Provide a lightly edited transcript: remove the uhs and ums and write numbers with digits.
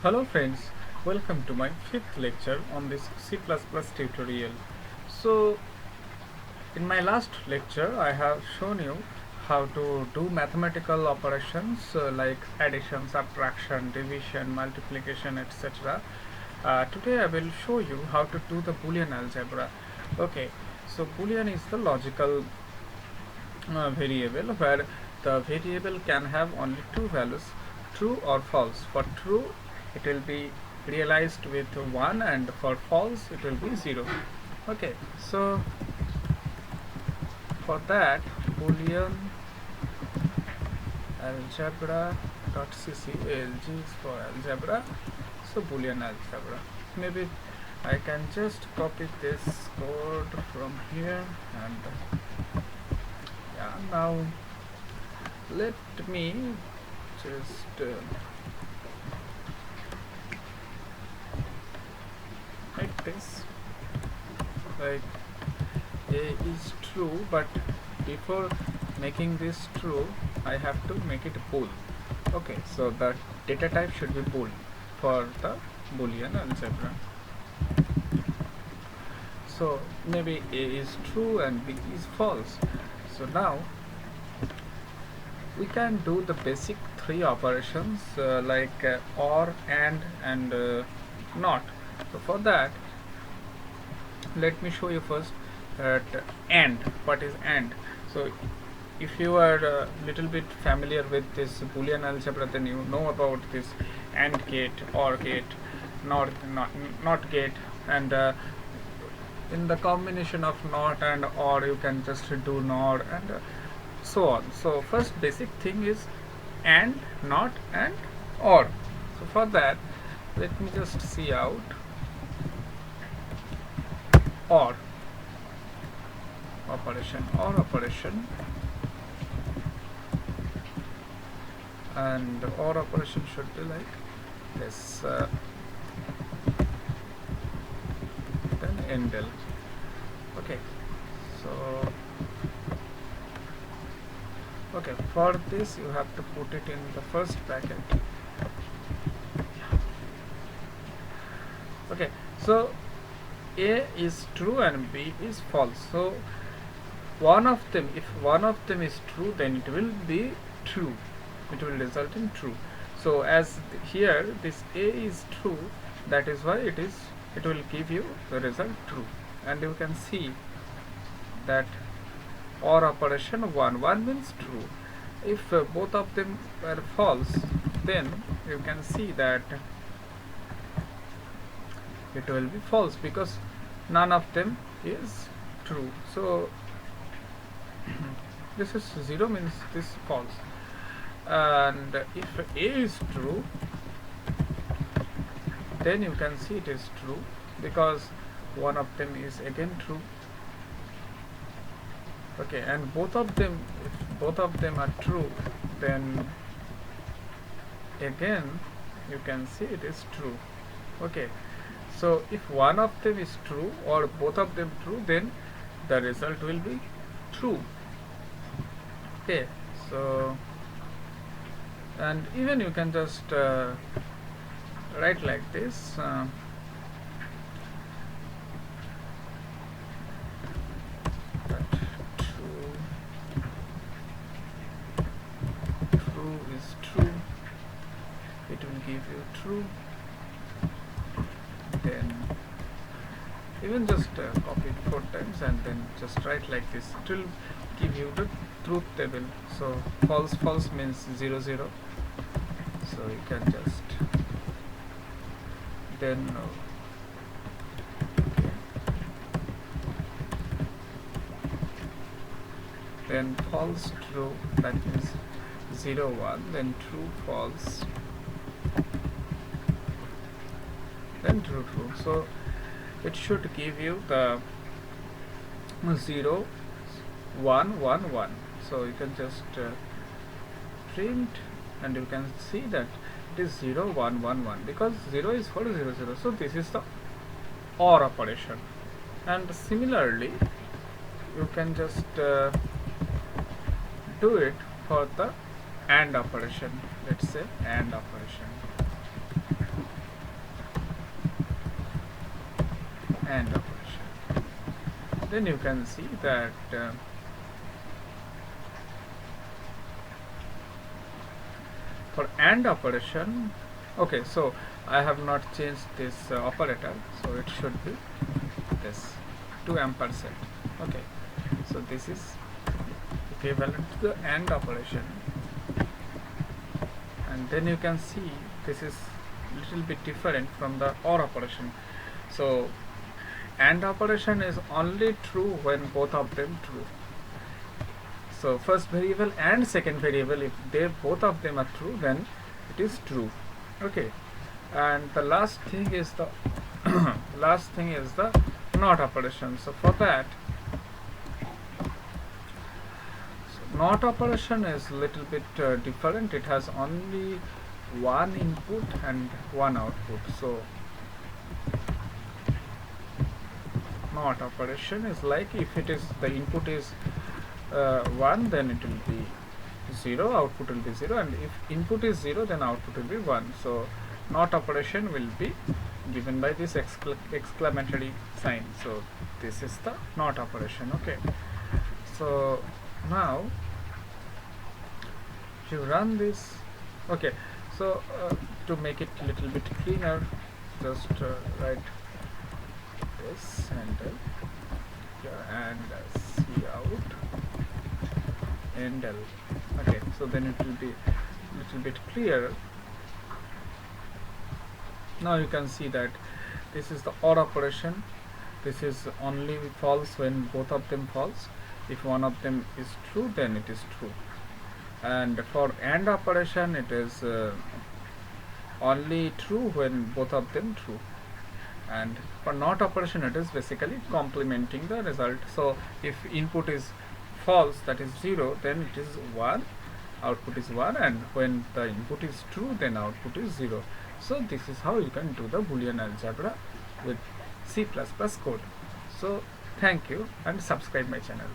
Hello friends, welcome to my fifth lecture on this C++ tutorial. So in my last lecture I have shown you how to do mathematical operations like addition, subtraction, division, multiplication, etc. Today I will show you how to do the Boolean algebra. Okay, so Boolean is the logical variable where the variable can have only two values, true or false. For true it will be realized with 1 and for false it will be 0. Okay, so for that Boolean algebra.cc, ALG is for algebra, so Boolean algebra. Maybe I can just copy this code from here and yeah, now let me just make this like a is true, but before making this true I have to make it bool. Okay, so the data type should be bool for the Boolean algebra. So maybe A is true and B is false. So now we can do the basic three operations like or, and not. So for that let me show you first that and. What is and? So if you are a little bit familiar with this Boolean algebra, then you know about this AND gate, OR gate, not gate, and in the combination of not and or you can just do NOR and so on. So first basic thing is and, not, and or. So for that let me just see out or operation, and or operation should be like this, then endl. Okay, so okay, for this you have to put it in the first bracket. Okay, so A is true and B is false. So one of them, if one of them is true, then it will be true, it will result in true. So as here this A is true, that is why it will give you the result true. And you can see that or operation 1 means true. If both of them were false, then you can see that it will be false because none of them is true. So this is 0 means this is false, and if A is true, then you can see it is true because one of them is again true. Okay, and both of them, if both of them are true, then again you can see it is true. Okay, so if one of them is true or both of them true, then the result will be true. Okay, so and even you can just write like this, that true is true, it will give you true. Then even just copy it 4 times and then just write like this, it will give you the truth table. So false means 0 0, so you can just then okay. Then false true, that means 0 1, then true false, then true true. So it should give you the 0 1 1 1. So you can just print and you can see that it is 0 1 1 1 because 0 is for 0 0. So this is the OR operation. And similarly you can just do it for the AND operation. Let's say AND operation. AND operation. Then you can see that for AND operation, okay, so I have not changed this operator, so it should be this 2 ampersand. Okay, so this is equivalent to the AND operation, and then you can see this is little bit different from the OR operation. So AND operation is only true when both of them true. So first variable and second variable, if they both of them are true, then it is true. Okay, and the last thing is the last thing is the NOT operation. So for that, NOT operation is little bit different. It has only one input and one output. So NOT operation is like, if it is the input is 1, then it will be 0, output will be 0, and if input is 0, then output will be 1. So NOT operation will be given by this exclamatory sign. So this is the NOT operation. Okay, so now if you run this, okay, so to make it little bit cleaner, just write this and C out and L. Okay, so then it will be little bit clearer. Now you can see that this is the OR operation. This is only false when both of them false. If one of them is true, then it is true. And for AND operation, it is only true when both of them true. And for NOT operation, it is basically complementing the result. So if input is false, that is 0, then it is 1, output is 1, and when the input is true, then output is 0. So this is how you can do the Boolean algebra with C++ code. So thank you, and subscribe my channel.